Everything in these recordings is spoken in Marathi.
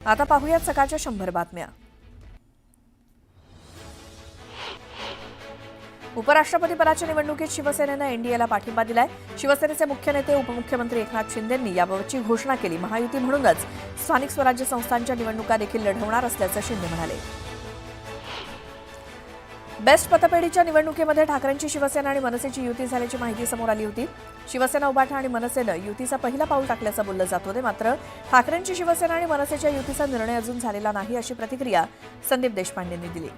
आता पाहूयात सकाळच्या 100 बातम्या. उपराष्ट्रपती पदाच्या निवडणुकीत शिवसेनेनं एनडीएला पाठिंबा दिलाय. शिवसेनेचे मुख्य नेते उपमुख्यमंत्री एकनाथ शिंदेंनी याबाबतची घोषणा केली. महायुती म्हणूनच स्थानिक स्वराज्य संस्थांच्या निवडणुका देखील लढवणार असल्याचं शिंदे म्हणाले. बेस्ट पतपेढीच्या निवडणुकीमध्ये ठाकरेंची शिवसेना आणि मनसेची युती झाल्याची माहिती समोर आली होती. शिवसेना उभाठा आणि मनसेनं युतीचा पहिला पाऊल टाकल्याचं बोललं जात होते. मात्र ठाकरेंची शिवसेना आणि मनसेच्या युतीचा निर्णय अजून झालेला नाही, अशी प्रतिक्रिया संदीप देशपांडेंनी दिली.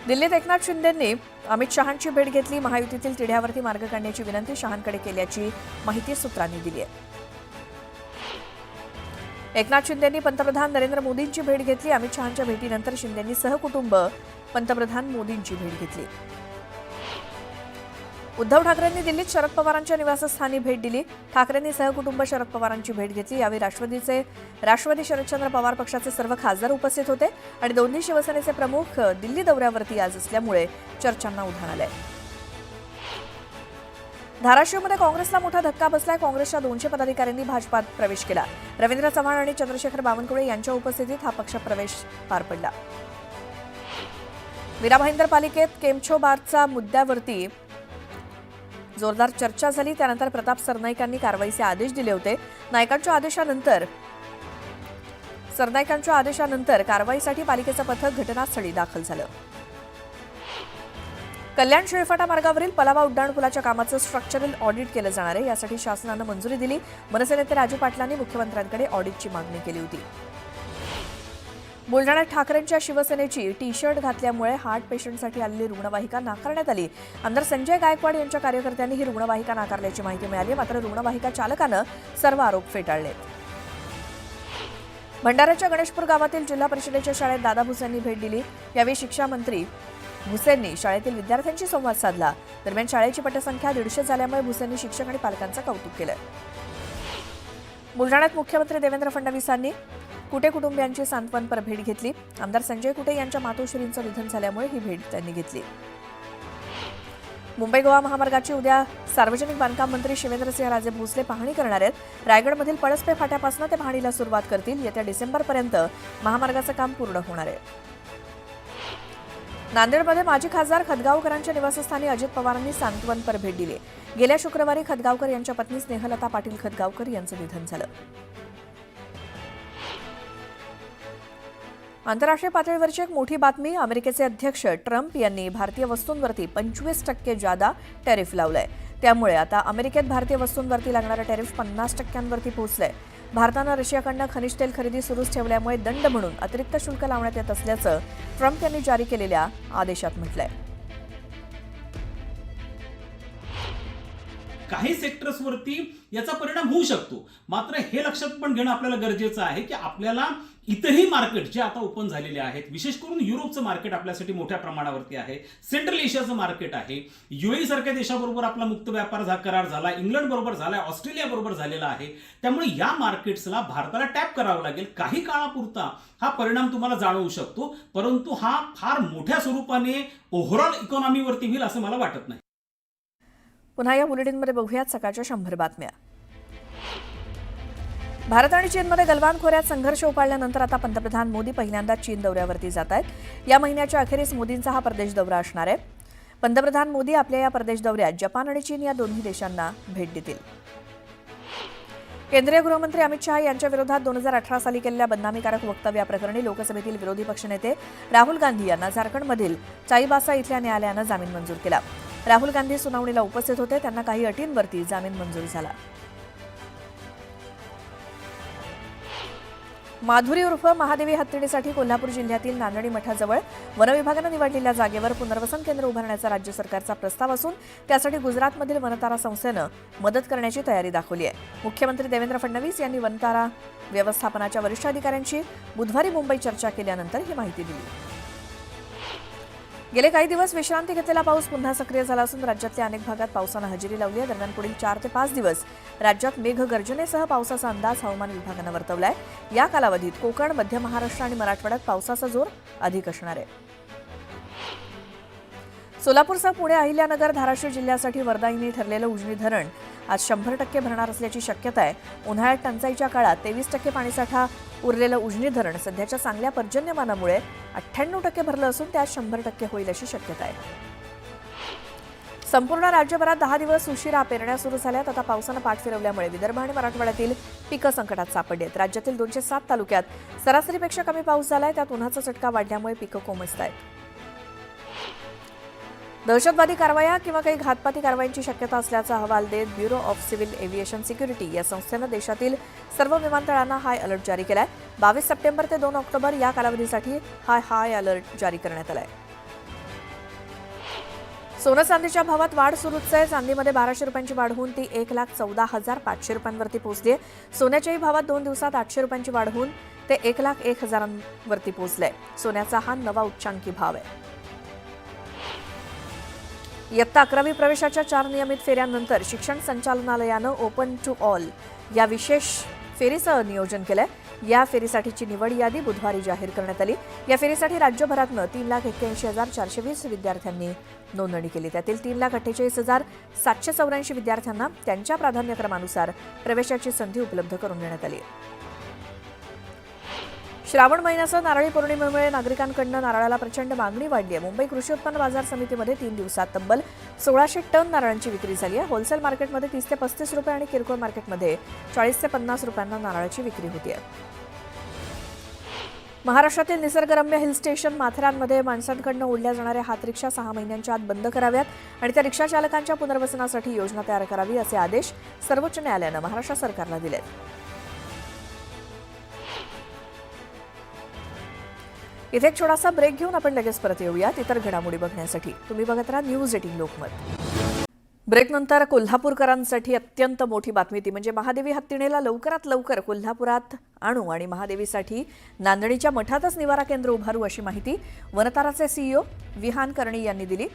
दिल्लीत एकनाथ शिंदेंनी अमित शहांची भेट घेतली. महायुतीतील तिढ्यावरती मार्ग काढण्याची विनंती शहांकडे केल्याची माहिती सूत्रांनी दिली आहे. एकनाथ शिंदेंनी पंतप्रधान नरेंद्र मोदींची भेट घेतली. अमित शहांच्या भेटीनंतर शिंदेंनी सहकुटुंब पंतप्रधान मोदींची भेट घेतली. उद्धव ठाकरेंनी दिल्लीत शरद पवारांच्या निवासस्थानी भेट दिली. ठाकरेंनी सहकुटुंब शरद पवारांची भेट घेतली. यावेळी राष्ट्रवादी शरदचंद्र पवार पक्षाचे सर्व खासदार उपस्थित होते आणि दोन्ही शिवसेनेचे प्रमुख दिल्ली दौऱ्यावरती आज असल्यामुळे चर्चांना उधाण आलंय. धाराशिवमध्ये काँग्रेसला मोठा धक्का बसलाय. काँग्रेसच्या 200 पदाधिकाऱ्यांनी भाजपात प्रवेश केला. रवींद्र चव्हाण आणि चंद्रशेखर बावनकुळे यांच्या उपस्थितीत हा पक्ष प्रवेश पार पडला. मीरा भाईंदर पालिकेत केमछो बारचा मुद्द्यावरती जोरदार चर्चा झाली. त्यानंतर प्रताप सरनाईकांनी कारवाईचे आदेश दिले होते. सरनाईकांच्या आदेशानंतर कारवाईसाठी पालिकेचं पथक घटनास्थळी दाखल झालं. कल्याण शेळफाटा मार्गावरील पलावा उड्डाणपुलाच्या कामाचं स्ट्रक्चरल ऑडिट केलं जाणार आहे. यासाठी शासनानं मंजुरी दिली. मनसे नेते राजू पाटलांनी मुख्यमंत्र्यांकडे ऑडिटची मागणी केली होती. बुलढाण्यात ठाकरेंच्या शिवसेनेची टी शर्ट घातल्यामुळे हार्ट पेशंटसाठी आलेली रुग्णवाहिका नाकारण्यात आली. आमदार संजय गायकवाड यांच्या कार्यकर्त्यांनी ही रुग्णवाहिका नाकारल्याची माहिती मिळाली. मात्र रुग्णवाहिका चालकानं सर्व आरोप फेटाळले. भंडाऱ्याच्या गणेशपूर गावातील जिल्हा परिषदेच्या शाळेत दादा भुसेंनी भेट दिली. यावेळी शिक्षा मंत्री भुसेंनी शाळेतील विद्यार्थ्यांशी संवाद साधला. दरम्यान शाळेची पटसंख्या 150 झाल्यामुळे भुसेंनी शिक्षक आणि पालकांचं कौतुक केलं. बुलढाण्यात मुख्यमंत्री देवेंद्र फडणवीसांनी कुटे कुटुंबियांची सांत्वनपर भेट घेतली. आमदार संजय कुटे यांच्या मातोश्रींचं निधन झाल्यामुळे ही भेट त्यांनी घेतली. मुंबई गोवा महामार्गाची उद्या सार्वजनिक बांधकाम मंत्री शिवेंद्रसिंह राजे भोसले पाहणी करणार आहेत. रायगडमधील पळसपे फाट्यापासून ते पाहणीला सुरुवात करतील. येत्या डिसेंबरपर्यंत महामार्गाचं काम पूर्ण होणार आहे. नांदेडमध्ये माजी खासदार खदगावकरांच्या निवासस्थानी अजित पवारांनी सांत्वनपर भेट दिली. गेल्या शुक्रवारी खदगावकर यांच्या पत्नी स्नेहलता पाटील खदगावकर यांचं निधन झालं. आंतरराष्ट्रीय पातळीवरची एक मोठी बातमी. अमेरिकेचे अध्यक्ष ट्रम्प यांनी भारतीय वस्तूंवरती 25% जादा टॅरिफ लावलंय. त्यामुळे आता अमेरिकेत भारतीय वस्तूंवरती लागणारं टॅरिफ 50% पोहोचलंय. भारतानं रशियाकडनं खनिज तेल खरेदी सुरूच ठेवल्यामुळे दंड म्हणून अतिरिक्त शुल्क लावण्यात येत असल्याचं ट्रम्प यांनी जारी केलेल्या आदेशात म्हटलंय. काही सेक्टर्सवरती याचा परिणाम होऊ शकतो. मात्र हे लक्षात पण घेणं आपल्याला गरजेचं आहे की आपल्याला इतरही मार्केट जे आता ओपन झालेले आहेत, विशेष करून युरोपचं मार्केट आपल्यासाठी मोठ्या प्रमाणावरती आहे. सेंट्रल एशियाचं मार्केट आहे. UAE सारख्या देशाबरोबर आपला मुक्त व्यापार करार झाला, इंग्लंड बरोबर झाला, ऑस्ट्रेलिया बरोबर झालेला आहे. त्यामुळे या मार्केट्सला भारताला टॅप करावं लागेल. काही काळापुरता हा परिणाम तुम्हाला जाणवू शकतो, परंतु हा फार मोठ्या स्वरूपाने ओव्हरऑल इकॉनॉमीवरती होईल असं मला वाटत नाही. पुन्हा या बुलेटिनमध्ये बघूयात सकाळच्या 100 बातम्या. भारत आणि चीनमध्ये गलवान खोऱ्यात संघर्ष उफाळल्यानंतर आता पंतप्रधान मोदी पहिल्यांदा चीन दौऱ्यावरती जात आहेत. या महिन्याच्या अखेरीस मोदींचा हा परदेश दौरा असणार आहे. पंतप्रधान मोदी आपल्या या परदेश दौऱ्यात जपान आणि चीन या दोन्ही देशांना भेट देतील. केंद्रीय गृहमंत्री अमित शहा यांच्या विरोधात 2018 साली केलेल्या बदनामीकारक वक्तव्याप्रकरणी लोकसभेतील विरोधी पक्षनेते राहुल गांधी यांना झारखंडमधील चाईबासा इथल्या न्यायालयानं जामीन मंजूर केला. राहुल गांधी सुनावणीला उपस्थित होते. त्यांना काही अटींवरती जामीन मंजूर झाला. माधुरी उर्फ महादेवी हत्तीसाठी कोल्हापूर जिल्ह्यातील नांदणी मठाजवळ वनविभागानं निवडलेल्या जागेवर पुनर्वसन केंद्र उभारण्याचा राज्य सरकारचा प्रस्ताव असून त्यासाठी गुजरातमधील वनतारा संस्थेनं मदत करण्याची तयारी दाखवली आहे. मुख्यमंत्री देवेंद्र फडणवीस यांनी वनतारा व्यवस्थापनाच्या वरिष्ठ अधिकाऱ्यांशी बुधवारी मुंबईत चर्चा केल्यानंतर ही माहिती दिली. गेले काही दिवस विश्रांती घेतलेला पाऊस पुन्हा सक्रिय झाला असून राज्यातल्या अनेक भागात पावसानं हजेरी लावली आहे. दरम्यान पुढील 4 ते 5 दिवस राज्यात मेघगर्जनेसह पावसाचा अंदाज हवामान विभागानं वर्तवलाय. या कालावधीत कोकण, मध्य महाराष्ट्र आणि मराठवाड्यात पावसाचा जोर अधिक असणार आहे. सोलापूरसह पुणे, अहिल्यानगर, धाराशिव जिल्ह्यासाठी वरदायिनी ठरलेलं उजनी धरण आज 100% भरणार असल्याची शक्यता आहे. उन्हाळ्यात टंचाईच्या काळात 23% पाणीसाठा उरलेलं उजनी धरण सध्याच्या चांगल्या पर्जन्यमानामुळे 98% भरलं असून त्यात 100% होईल अशी शक्यता आहे. संपूर्ण राज्यभरात 10 दिवस उशिरा पेरण्या सुरू झाल्यात. आता पावसानं पाठ फिरवल्यामुळे विदर्भ आणि मराठवाड्यातील पिकं संकटात सापडली आहेत. राज्यातील 207 तालुक्यात सरासरीपेक्षा कमी पाऊस झालाय. त्यात उन्हाचा चटका वाढल्यामुळे पिकं कोमेजत आहेत. दहशतवादी कारवाया किंवा काही घातपाती कारवायांची शक्यता असल्याचा अहवाल देत bureau of civil aviation security या संस्थेनं देशातील सर्व विमानतळांना हाय अलर्ट जारी केलाय. 22 सप्टेंबर ते 2 ऑक्टोबर या कालावधीसाठी हाय अलर्ट जारी करण्यात आलाय. सोनं चांदीच्या भावात वाढ सुरूच आहे. चांदीमध्ये 1200 रुपयांची वाढ होऊन ती 1,14,500 रुपयांवरती पोहोचली आहे. सोन्याच्याही भावात 2 दिवसात 800 रुपयांची वाढ होऊन ते 1,01,000वरती पोहोचलंय. सोन्याचा हा नवा उच्चांकी भाव आहे. इयत्ता 11वी प्रवेशाच्या 4 नियमित फेऱ्यांनंतर शिक्षण संचालनालयानं ओपन टू ऑल या विशेष फेरीचं नियोजन केलंय. या फेरीसाठीची निवड यादी बुधवारी जाहीर करण्यात आली. या फेरीसाठी राज्यभरातनं 3,81,420 विद्यार्थ्यांनी नोंदणी केली. त्यातील 3,48,784 विद्यार्थ्यांना त्यांच्या प्राधान्यक्रमानुसार प्रवेशाची संधी उपलब्ध करून देण्यात आली. श्रावण महिन्याचं नारळी पौर्णिमेमुळे नागरिकांकडून नारळाला प्रचंड मागणी वाढली आहे. मुंबई कृषी उत्पन्न बाजार समितीमध्ये 3 दिवसात तब्बल 1600 टन नारळांची विक्री झाली आहे. होलसेल मार्केटमध्ये 30 ते 35 रुपये आणि किरकोळ मार्केटमध्ये 40 ते 50 रुपयांना नारळाची विक्री होती आहे. महाराष्ट्रातील निसर्गरम्य हिल स्टेशन माथेरानमध्ये माणसांकडून ओढल्या जाणाऱ्या हात रिक्षा 6 महिन्यांच्या आत बंद कराव्यात आणि त्या रिक्षा चालकांच्या पुनर्वसनासाठी योजना तयार करावी असे आदेश सर्वोच्च न्यायालयानं महाराष्ट्र सरकारला दिले. इथे एक छोटासा ब्रेक घेऊन आपण लगेच परत येऊयात इतर घडामोडी बघण्यासाठी. तुम्ही बघत राहा न्यूज 18 लोकमत. ब्रेकनंतर कोल्हापूरकरांसाठी अत्यंत मोठी बातमी ती म्हणजे महादेवी हत्तीणेला लवकरात लवकर कोल्हापुरात आणू आणि महादेवीसाठी नांदणीच्या मठातच निवारा केंद्र उभारू अशी माहिती वनताराचे सीईओ विहान कर्णी यांनी दिली.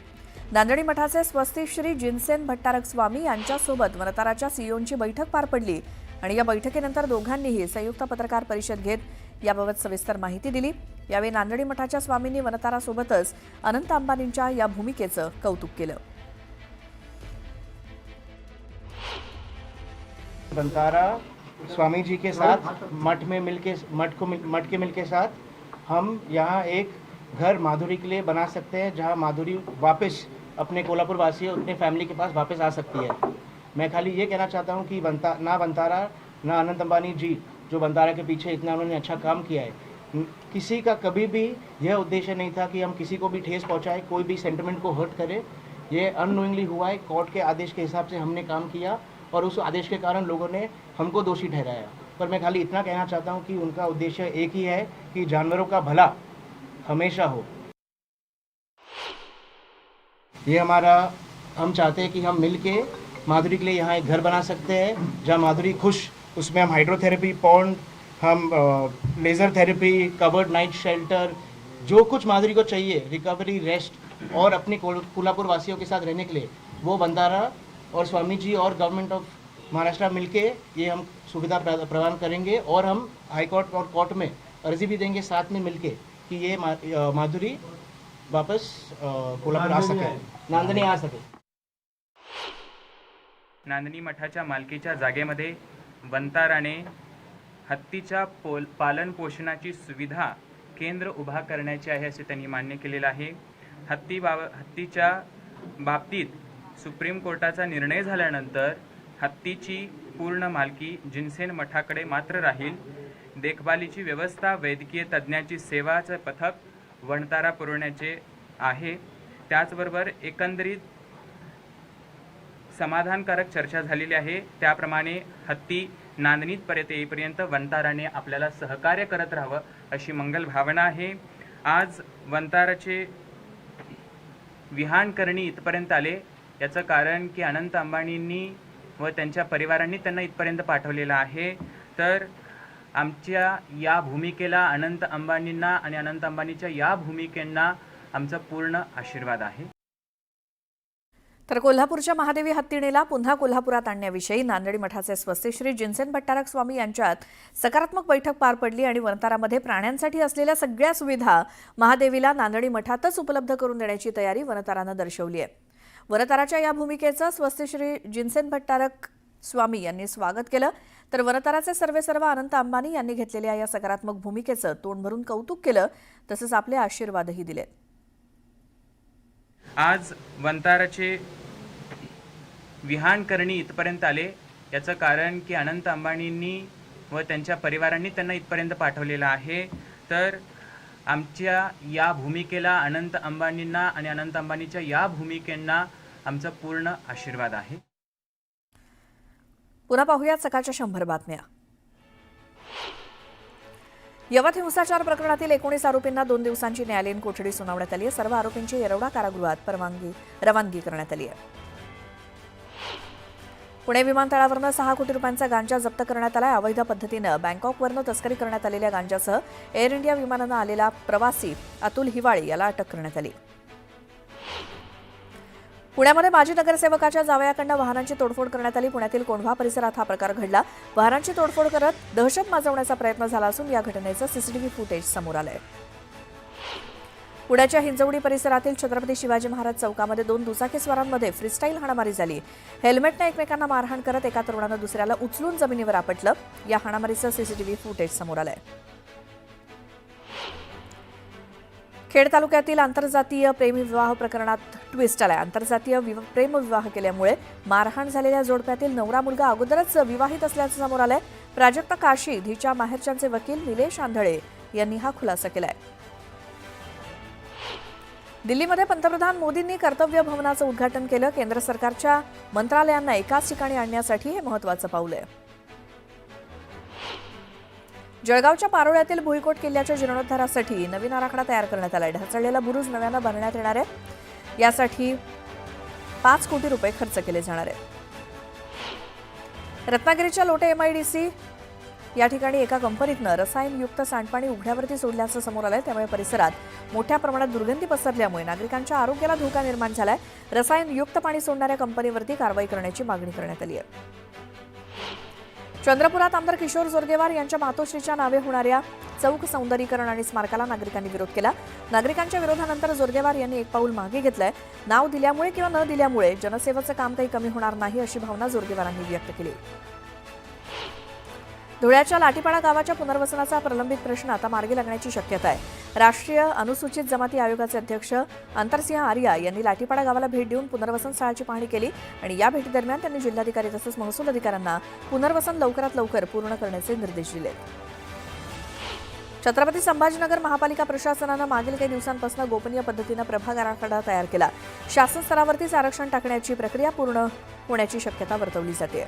नांदणी मठाचे स्वस्ती श्री जिनसेन भट्टारक स्वामी यांच्यासोबत वनताराच्या सीईओंची बैठक पार पडली आणि या बैठकीनंतर दोघांनीही संयुक्त पत्रकार परिषद घेत याबाबत सविस्तर माहिती दिली. यावेळी नांदणी मठाच्या स्वामींनी वनतारासोबतच अनंत अंबानींच्या या भूमिकेचं कौतुक केलं. वनतारा स्वामी जी के साथ मठ के मिलके साथ हम यहाँ एक घर माधुरी के लिए बना सकते हैं जहाँ माधुरी वापस अपने कोल्हापुर वासी अपने फैमिली के पास वापस आ सकती है. मैं खाली ये कहना चाहता हूँ कि ना वनतारा ना अनंत अंबानी जी जो वनतारा के पीछे इतना उन्होंने अच्छा काम किया है, किसी का कभी भी यह उद्देश्य नहीं था कि हम किसी को भी ठेस पहुँचाए, कोई भी सेंटिमेंट को हर्ट करे. ये अननोइंगली हुआ है. कोर्ट के आदेश के हिसाब से हमने काम किया और उस आदेश के कारण लोगों ने हमको दोषी ठहराया. पर मैं खाली इतना कहना चाहता हूँ कि उनका उद्देश्य एक ही है कि जानवरों का भला हमेशा हो. ये हमारा हम चाहते हैं कि हम मिलके माधुरी के लिए यहाँ एक घर बना सकते हैं जहाँ माधुरी खुश. उसमें हम हाइड्रोथेरेपी, पॉन्ड, हम laser therapy, covered night shelter, जो कुछ माधुरी को चाहिए, रिकवरी, रेस्ट और अपने कोल्हापुर वासियों के साथ रहने के लिए वो वनतारा और स्वामी जी और गवर्नमेंट ऑफ महाराष्ट्र मिलके ये हम सुविधा प्रदान करेंगे. और हम हाई कोर्ट और कोर्ट में अर्जी भी देंगे साथ में मिलके कि ये माधुरी वापस कोल्हापुर आ सके, नांदणी आ सके. नांदणी मठाच्या मालकीच्या जागेमध्ये वनताराने हत्तीच्या पालन पोषणाची सुविधा केंद्र उभा करण्याचे आहे असे त्यांनी मान्य केलेलं आहे. हत्तीच्या बाबतीत सुप्रीम कोर्टाचा निर्णय झाल्यानंतर हत्तीची पूर्ण मालकी जिनसेन मठाकडे मात्र राहील. देखभालीची व्यवस्था, वैद्यकीय तज्ज्ञाची सेवाचं पथक वनतारा पुरवण्याचे आहे. त्याचबरोबर एकंदरीत समाधानकारक चर्चा झालेली आहे. त्याप्रमाणे हत्ती नांदणीपर्यंत येईपर्यंत वनताराने आपल्याला सहकार्य करत राहावं अशी मंगल भावना आहे. आज वनताराचे विहान करणी इथपर्यंत आले याचं कारण की अनंत अंबानींनी व त्यांच्या परिवारांनी त्यांना इथपर्यंत पाठवलेलं आहे. तर आमच्या या भूमिकेला अनंत अंबानींना आणि अनंत अंबानीच्या या भूमिकेंना आमचा पूर्ण आशीर्वाद आहे. तर कोल्हापूरच्या महादेवी हत्तीणेला पुन्हा कोल्हापुरात आणण्याविषयी नांदणी मठाचे स्वस्ती श्री जिनसेन भट्टारक स्वामी यांच्यात सकारात्मक बैठक पार पडली आणि वनतारामध्ये प्राण्यांसाठी असलेल्या सगळ्या सुविधा महादेवीला नांदणी मठातच उपलब्ध करून देण्याची तयारी वनतारानं दर्शवली आहे. वनताराच्या या भूमिकेचं स्वस्ती श्री जिनसेन भट्टारक स्वामी यांनी स्वागत केलं, तर वनताराचे सर्वेसर्वा अनंत अंबानी यांनी घेतलेल्या या सकारात्मक भूमिकेचं तोंड भरून कौतुक केलं, तसंच आपले आशीर्वादही दिले. आज वंताराचे विहान करणी इथपर्यंत आले, याचं कारण की अनंत अंबानींनी व त्यांच्या परिवारांनी त्यांना इथपर्यंत पाठवलेलं आहे. तर आमच्या या भूमिकेला अनंत अंबानींना आणि अनंत अंबानीच्या या भूमिकेंना आमचा पूर्ण आशीर्वाद आहे. पुन्हा पाहूया सकाळच्या 100 बातम्या. यवत हिंसाचार प्रकरणातील 19 आरोपींना 2 दिवसांची न्यायालयीन कोठडी सुनावण्यात आली आहे. सर्व आरोपींची येरवडा कारागृहात रवानगी करण्यात आली आहे. पुणे विमानतळावरून 6 कोटी रुपयांचा गांजा जप्त करण्यात आला. अवैध पद्धतीनं बँकॉकवरून तस्करी करण्यात आलेल्या गांजासह एअर इंडिया विमानानं आलेला प्रवासी अतुल हिवाळी याला अटक करण्यात आली. पुण्यामध्ये माजी नगरसेवकाच्या जावयाकडनं वाहनांची तोडफोड करण्यात आली. पुण्यातील कोंढवा परिसरात हा प्रकार घडला. वाहनांची तोडफोड करत दहशत माजवण्याचा प्रयत्न झाला असून या घटनेचं सीसीटीव्ही फुटेज समोर आलंय. पुण्याच्या हिंजवडी परिसरातील छत्रपती शिवाजी महाराज चौकामध्ये 2 दुचाकीस्वारांमध्ये फ्रीस्टाईल हाणामारी झाली. हेल्मेटने एकमेकांना मारहाण करत एका तरुणानं दुसऱ्याला उचलून जमिनीवर आपटलं. या हाणामारीचं सीसीटीव्ही फुटेज समोर आलंय. खेड तालुक्यातील आंतरजातीय प्रेमविवाह प्रकरणात ट्विस्ट आलाय. आंतरजातीय प्रेमविवाह केल्यामुळे मारहाण झालेल्या जोडप्यातील नवरा मुलगा अगोदरच विवाहित असल्याचं समोर आलंय. प्राजक्ता काशी धीच्या माहेरच्यांचे वकील निलेश आंधळे यांनी हा खुलासा केलाय. दिल्लीमध्ये पंतप्रधान मोदींनी कर्तव्य भवनाचं उद्घाटन केलं. केंद्र सरकारच्या मंत्रालयांना एकाच ठिकाणी आणण्यासाठी हे महत्त्वाचं पाऊल आहे. जळगावच्या पारोळ्यातील भुईकोट किल्ल्याच्या जीर्णोद्धारासाठी नवीन आराखडा तयार करण्यात आलाय. ढासळलेला बुरुज नव्यानं बांधण्यात येणार आहे. यासाठी 5 कोटी रुपये खर्च केले जाणार आहे. रत्नागिरीच्या लोटे MIDC या ठिकाणी एका कंपनीतनं रसायनयुक्त सांडपाणी उघड्यावरती सोडल्याचं समोर आलंय. त्यामुळे परिसरात मोठ्या प्रमाणात दुर्गंधी पसरल्यामुळे नागरिकांच्या आरोग्याला धोका निर्माण झालाय. रसायनयुक्त पाणी सोडणाऱ्या कंपनीवरती कारवाई करण्याची मागणी करण्यात आली आहे. चंद्रपुरात आमदार किशोर जोरगेवार यांच्या मातोश्रीच्या नावे होणाऱ्या चौक सौंदर्यीकरण आणि स्मारकाला नागरिकांनी विरोध केला. नागरिकांच्या विरोधानंतर जोरगेवार यांनी एक पाऊल मागे घेतलंय. नाव दिल्यामुळे किंवा न दिल्यामुळे जनसेवेचं काम काही कमी होणार नाही अशी भावना जोरगेवारांनी व्यक्त केली. धुळ्याच्या लाटीपाडा गावाच्या पुनर्वसनाचा प्रलंबित प्रश्न आता मार्गी लागण्याची शक्यता आहे. राष्ट्रीय अनुसूचित जमाती आयोगाचे अध्यक्ष अंतरसिंह आर्या यांनी लाटीपाडा गावाला भेट देऊन पुनर्वसन स्थळाची पाहणी केली आणि या भेटीदरम्यान त्यांनी जिल्हाधिकारी तसंच महसूल अधिकाऱ्यांना पुनर्वसन लवकरात लवकर पूर्ण करण्याचे निर्देश दिले. छत्रपती संभाजीनगर महापालिका प्रशासनानं मागील काही दिवसांपासून गोपनीय पद्धतीनं प्रभाग आराखडा तयार केला. शासन स्तरावरतीच आरक्षण टाकण्याची प्रक्रिया पूर्ण होण्याची शक्यता वर्तवली जाते.